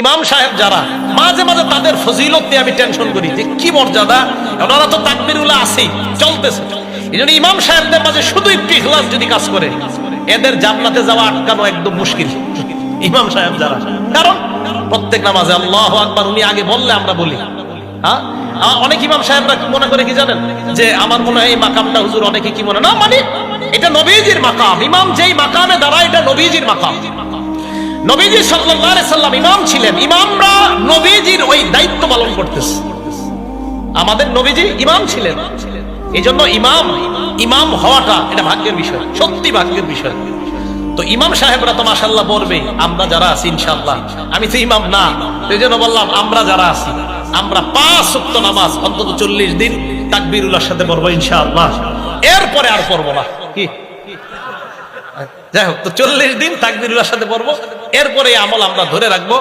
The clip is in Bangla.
ইমাম সাহেব যারা মাঝে মাঝে তাদের ফজিলত নিয়ে আমি টেনশন করি যে কি মর্যাদা, ওনারা তো তাকবীরুল্লাহ আছেই, চলতেছে। এই জন্য ইমাম সাহেবদের মাঝে শুধু একটু ইখলাস যদি কাজ করে, এদের জান্নাতে যাওয়া আটকানো একদম মুশকিল। ইমাম সাহেব যারা, কারণ প্রত্যেক নামাজে আল্লাহু আকবার উনি আগে বললে আমরা বলি। হ্যাঁ, অনেক ইমাম সাহেবরা মনে করে কি জানেন, যে আমার মনে হয় এই মাকামটা হুজুর, অনেকে কি মনে না, মানে এটা নবীজির মাকাম। ইমাম যেই মাকামে দাঁড়ায় এটা নবীজির মাকাম। নবীজি সাল্লাল্লাহু আলাইহি সাল্লাম ইমাম ছিলেন, ইমামরা নবীজির ওই দায়িত্ব পালন করতেছে। আমাদের নবীজি ইমাম ছিলেন, এই জন্য ইমাম হওয়াটা এটা ভাগ্যের বিষয়, সত্যি ভাগ্যের বিষয়। তো ইমাম সাহেবরা তো মাশাআল্লাহ পড়বে, আমরা যারা আছি ইনশাআল্লাহ, আমি তো ইমাম না, এই জন্য বললাম আমরা যারা আছি, আমরা 5 ওয়াক্ত নামাজ অন্তত 40 দিন তাকবীরুল্লাহর সাথে পড়বো ইনশাআল্লাহ। এরপরে আর পড়বো না, কি যাই হোক, তো 40 দিন তাকবীরুল্লাহর সাথে পড়বো, এরপরে আমল আমরা ধরে রাখবো।